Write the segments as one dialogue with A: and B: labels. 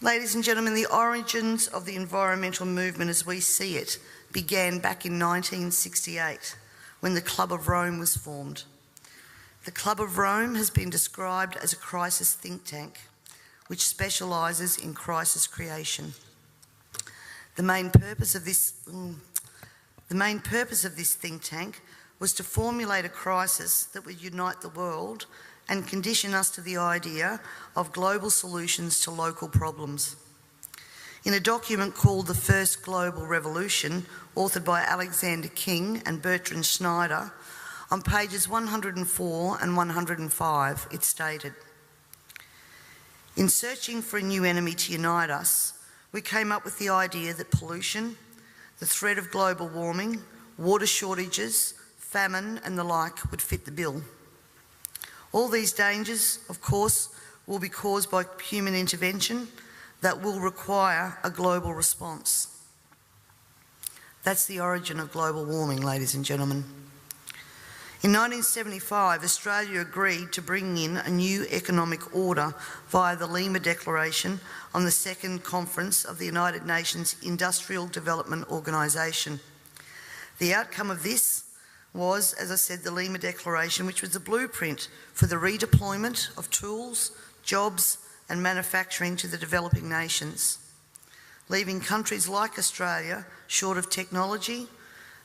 A: Ladies and gentlemen, the origins of the environmental movement as we see it began back in 1968 when the Club of Rome was formed. The Club of Rome has been described as a crisis think tank which specialises in crisis creation. The main purpose of this think tank was to formulate a crisis that would unite the world and condition us to the idea of global solutions to local problems. In a document called The First Global Revolution, authored by Alexander King and Bertrand Schneider, on pages 104 and 105, it stated, "In searching for a new enemy to unite us, we came up with the idea that pollution, the threat of global warming, water shortages, famine and the like would fit the bill. All these dangers, of course, will be caused by human intervention that will require a global response." That's the origin of global warming, ladies and gentlemen. In 1975, Australia agreed to bring in a new economic order via the Lima Declaration on the Second Conference of the United Nations Industrial Development Organisation. The outcome of this was, as I said, the Lima Declaration, which was a blueprint for the redeployment of tools, jobs and manufacturing to the developing nations, leaving countries like Australia short of technology,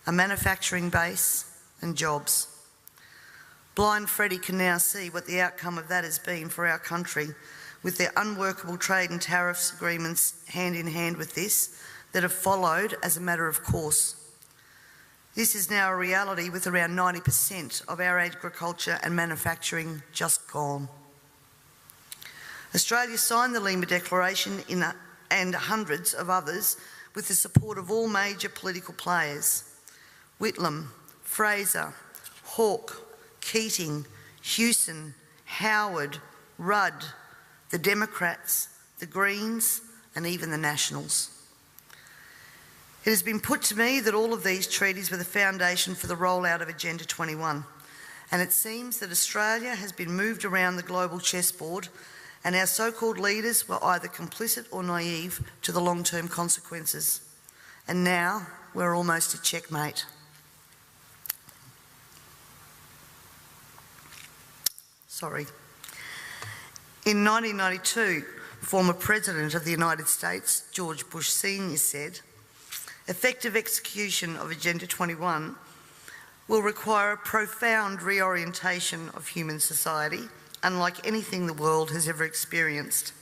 A: a manufacturing base and jobs. Blind Freddie can now see what the outcome of that has been for our country, with their unworkable trade and tariffs agreements hand in hand with this that have followed as a matter of course. This is now a reality, with around 90% of our agriculture and manufacturing just gone. Australia signed the Lima Declaration and hundreds of others with the support of all major political players: Whitlam, Fraser, Hawke, Keating, Hewson, Howard, Rudd, the Democrats, the Greens and even the Nationals. It has been put to me that all of these treaties were the foundation for the rollout of Agenda 21, and it seems that Australia has been moved around the global chessboard, and our so-called leaders were either complicit or naive to the long-term consequences. And now we're almost at checkmate. In 1992, former President of the United States, George Bush Sr. said, "Effective execution of Agenda 21 will require a profound reorientation of human society, unlike anything the world has ever experienced.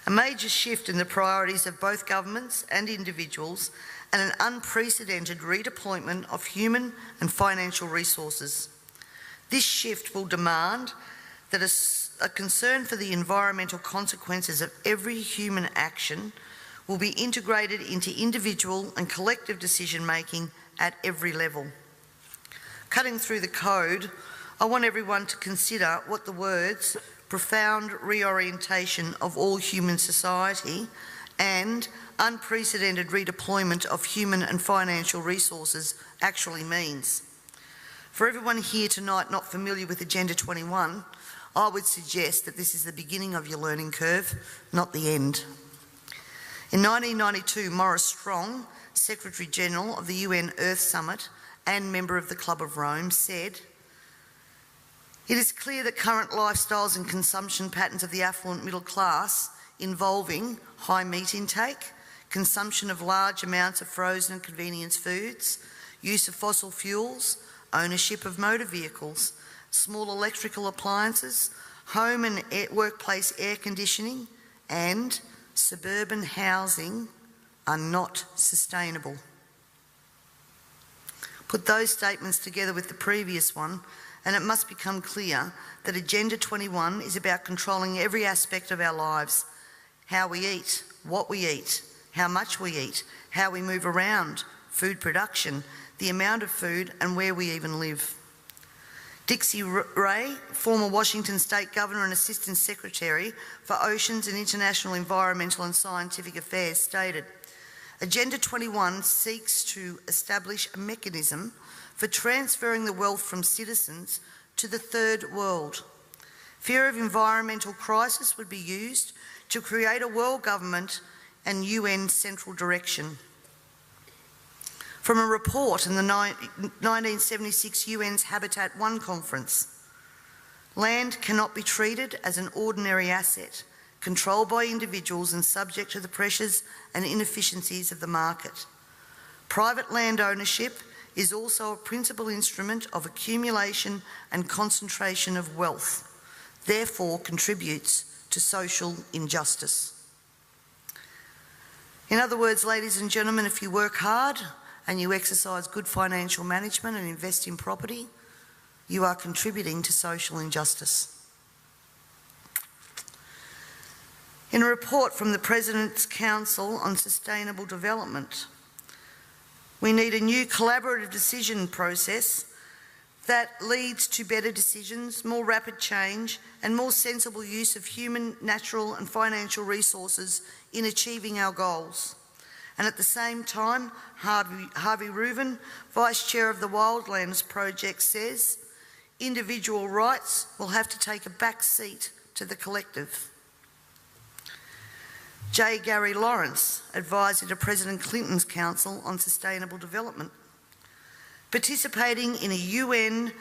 A: A major shift in the priorities of both governments and individuals, and an unprecedented redeployment of human and financial resources. This shift will demand that a concern for the environmental consequences of every human action will be integrated into individual and collective decision-making at every level." Cutting through the code, I want everyone to consider what the words "profound reorientation of all human society" and "unprecedented redeployment of human and financial resources" actually means. For everyone here tonight not familiar with Agenda 21, I would suggest that this is the beginning of your learning curve, not the end. In 1992, Maurice Strong, Secretary General of the UN Earth Summit and member of the Club of Rome, said, "It is clear that current lifestyles and consumption patterns of the affluent middle class, involving high meat intake, consumption of large amounts of frozen and convenience foods, use of fossil fuels, ownership of motor vehicles, small electrical appliances, home and workplace air conditioning, and suburban housing are not sustainable." Put those statements together with the previous one, and it must become clear that Agenda 21 is about controlling every aspect of our lives: how we eat, what we eat, how much we eat, how we move around, food production, the amount of food, and where we even live. Dixie Ray, former Washington State Governor and Assistant Secretary for Oceans and International Environmental and Scientific Affairs, stated, "Agenda 21 seeks to establish a mechanism for transferring the wealth from citizens to the third world. Fear of environmental crisis would be used to create a world government and UN central direction. From a report in the 1976 UN's Habitat 1 conference, land cannot be treated as an ordinary asset, controlled by individuals and subject to the pressures and inefficiencies of the market. Private land ownership is also a principal instrument of accumulation and concentration of wealth, therefore contributes to social injustice. In other words, ladies and gentlemen, if you work hard and you exercise good financial management and invest in property, you are contributing to social injustice. In a report from the President's Council on Sustainable Development, we need a new collaborative decision process that leads to better decisions, more rapid change, and more sensible use of human, natural and financial resources in achieving our goals. And at the same time, Harvey Reuven, Vice Chair of the Wildlands Project, says individual rights will have to take a back seat to the collective. J. Gary Lawrence, advisor to President Clinton's Council on Sustainable Development, participating in a UN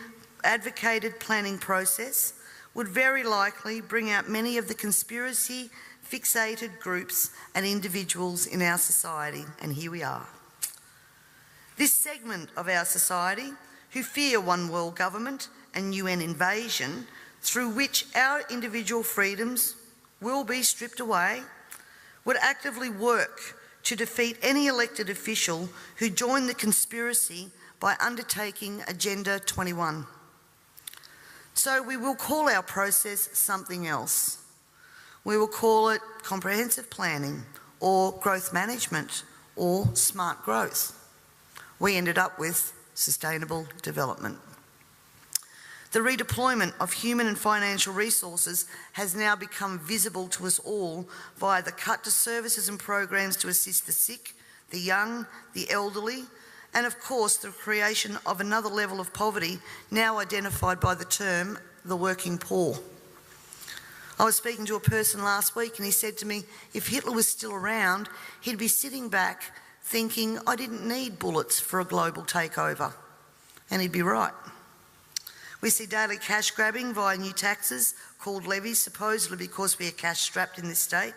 A: advocated planning process would very likely bring out many of the conspiracy fixated groups and individuals in our society, and here we are. This segment of our society, who fear one world government and UN invasion, through which our individual freedoms will be stripped away, would actively work to defeat any elected official who joined the conspiracy by undertaking Agenda 21. So we will call our process something else. We will call it comprehensive planning or growth management or smart growth. We ended up with sustainable development. The redeployment of human and financial resources has now become visible to us all via the cut to services and programs to assist the sick, the young, the elderly, and of course the creation of another level of poverty now identified by the term the working poor. I was speaking to a person last week and he said to me, if Hitler was still around, he'd be sitting back thinking, I didn't need bullets for a global takeover. And he'd be right. We see daily cash grabbing via new taxes called levies, supposedly because we are cash strapped in this state,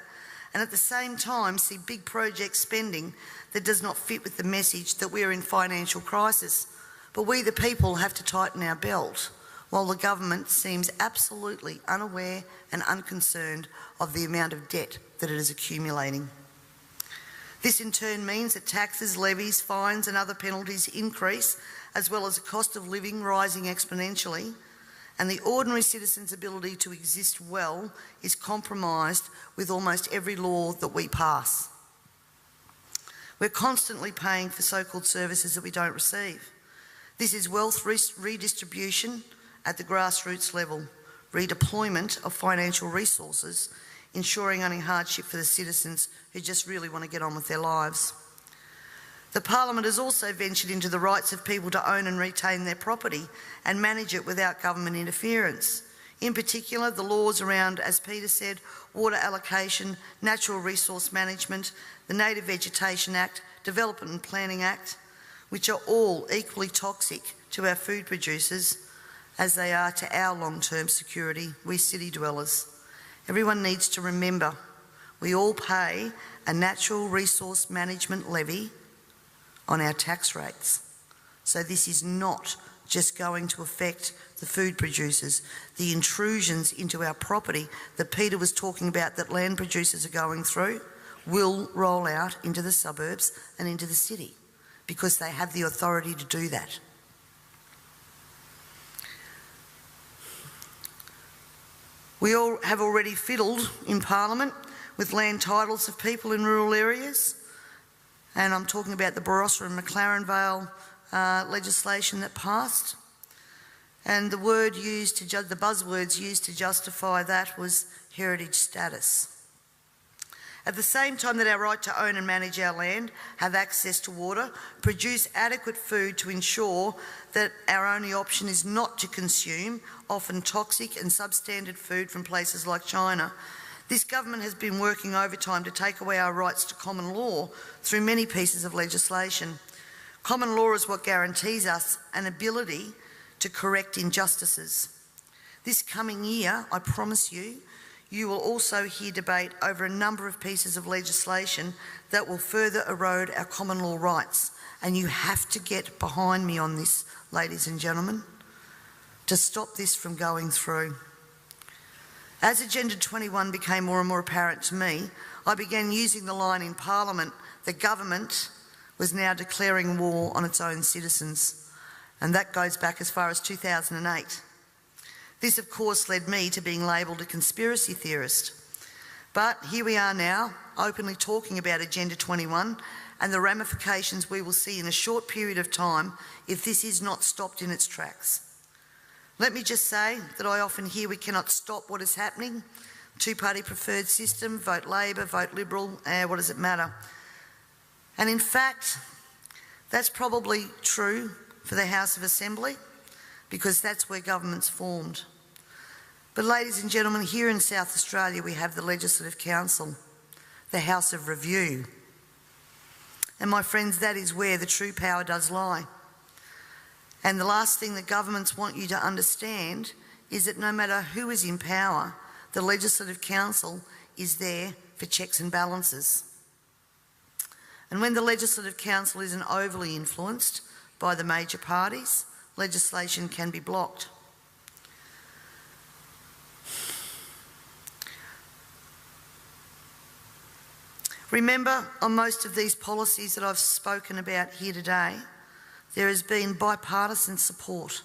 A: and at the same time see big project spending that does not fit with the message that we are in financial crisis. But we the people have to tighten our belt, while the government seems absolutely unaware and unconcerned of the amount of debt that it is accumulating. This in turn means that taxes, levies, fines and other penalties increase, as well as the cost of living rising exponentially, and the ordinary citizen's ability to exist well is compromised with almost every law that we pass. We're constantly paying for so-called services that we don't receive. This is wealth redistribution at the grassroots level, redeployment of financial resources, ensuring only hardship for the citizens who just really want to get on with their lives. The Parliament has also ventured into the rights of people to own and retain their property and manage it without government interference. In particular, the laws around, as Peter said, water allocation, natural resource management, the Native Vegetation Act, Development and Planning Act, which are all equally toxic to our food producers as they are to our long-term security, we city dwellers. Everyone needs to remember, we all pay a natural resource management levy on our tax rates. So this is not just going to affect the food producers. The intrusions into our property that Peter was talking about that land producers are going through will roll out into the suburbs and into the city because they have the authority to do that. We all have already fiddled in Parliament with land titles of people in rural areas, and I'm talking about the Barossa and McLaren Vale legislation that passed. And the buzzwords used to justify that was heritage status. At the same time that our right to own and manage our land, have access to water, produce adequate food to ensure that our only option is not to consume often toxic and substandard food from places like China, This government has been working overtime to take away our rights to common law through many pieces of legislation. Common law is what guarantees us an ability to correct injustices. This coming year, I promise you, you will also hear debate over a number of pieces of legislation that will further erode our common law rights. And you have to get behind me on this, ladies and gentlemen, to stop this from going through. As Agenda 21 became more and more apparent to me, I began using the line in Parliament that government was now declaring war on its own citizens. And that goes back as far as 2008. This, of course, led me to being labelled a conspiracy theorist. But here we are now, openly talking about Agenda 21 and the ramifications we will see in a short period of time if this is not stopped in its tracks. Let me just say that I often hear we cannot stop what is happening. Two-party preferred system, vote Labor, vote Liberal, what does it matter? And in fact, that's probably true for the House of Assembly, because that's where government's formed. But ladies and gentlemen, here in South Australia we have the Legislative Council, the House of Review. And my friends, that is where the true power does lie. And the last thing that governments want you to understand is that no matter who is in power, the Legislative Council is there for checks and balances. And when the Legislative Council isn't overly influenced by the major parties, legislation can be blocked. Remember, on most of these policies that I've spoken about here today, there has been bipartisan support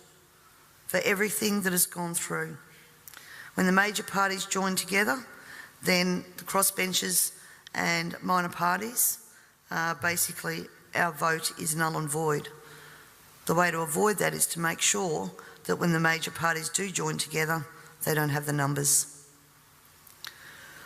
A: for everything that has gone through. When the major parties join together, then the crossbenchers and minor parties, basically our vote is null and void. The way to avoid that is to make sure that when the major parties do join together, they don't have the numbers.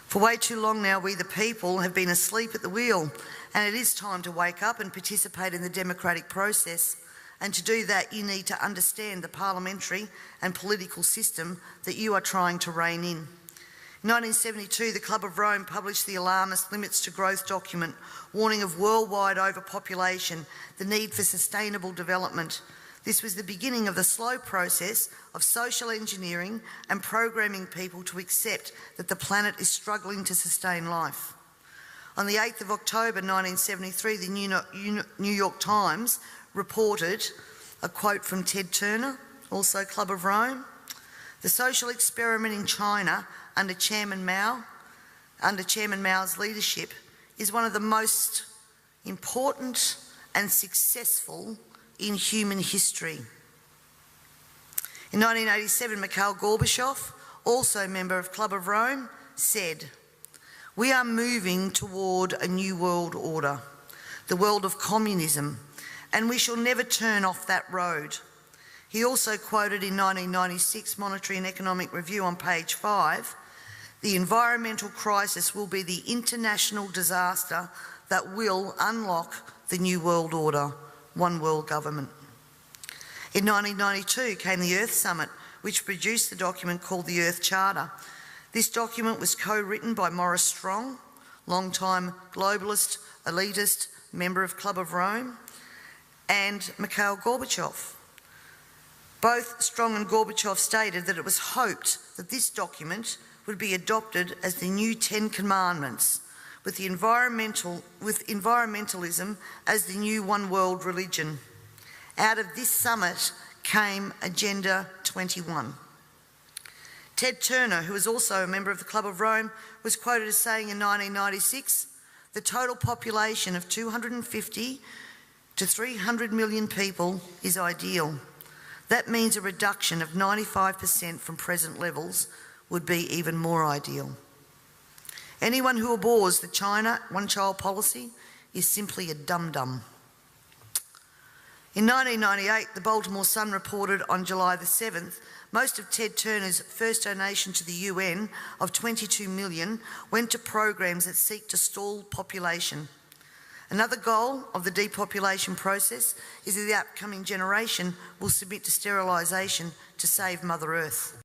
A: For way too long now, we the people have been asleep at the wheel, and it is time to wake up and participate in the democratic process. And to do that, you need to understand the parliamentary and political system that you are trying to rein in. In 1972, the Club of Rome published the alarmist Limits to Growth document, warning of worldwide overpopulation, the need for sustainable development. This was the beginning of the slow process of social engineering and programming people to accept that the planet is struggling to sustain life. On the 8th of October 1973, the New York Times reported a quote from Ted Turner, also Club of Rome. The social experiment in China under Chairman Mao's leadership is one of the most important and successful in human history. In 1987, Mikhail Gorbachev, also a member of Club of Rome, said, "We are moving toward a new world order, the world of communism, and we shall never turn off that road." He also quoted in 1996 Monetary and Economic Review on page 5, "The environmental crisis will be the international disaster that will unlock the new world order, one world government." In 1992 came the Earth Summit, which produced the document called the Earth Charter. This document was co-written by Maurice Strong, long-time globalist, elitist, member of Club of Rome, and Mikhail Gorbachev. Both Strong and Gorbachev stated that it was hoped that this document would be adopted as the new 10 Commandments, with environmentalism as the new one world religion. Out of this summit came Agenda 21. Ted Turner, who was also a member of the Club of Rome, was quoted as saying in 1996, "The total population of 250 to 300 million people is ideal. That means a reduction of 95% from present levels would be even more ideal. Anyone who abhors the China one-child policy is simply a dum-dum." In 1998, the Baltimore Sun reported on July the 7th, most of Ted Turner's first donation to the UN of $22 million went to programs that seek to stall population. Another goal of the depopulation process is that the upcoming generation will submit to sterilisation to save Mother Earth.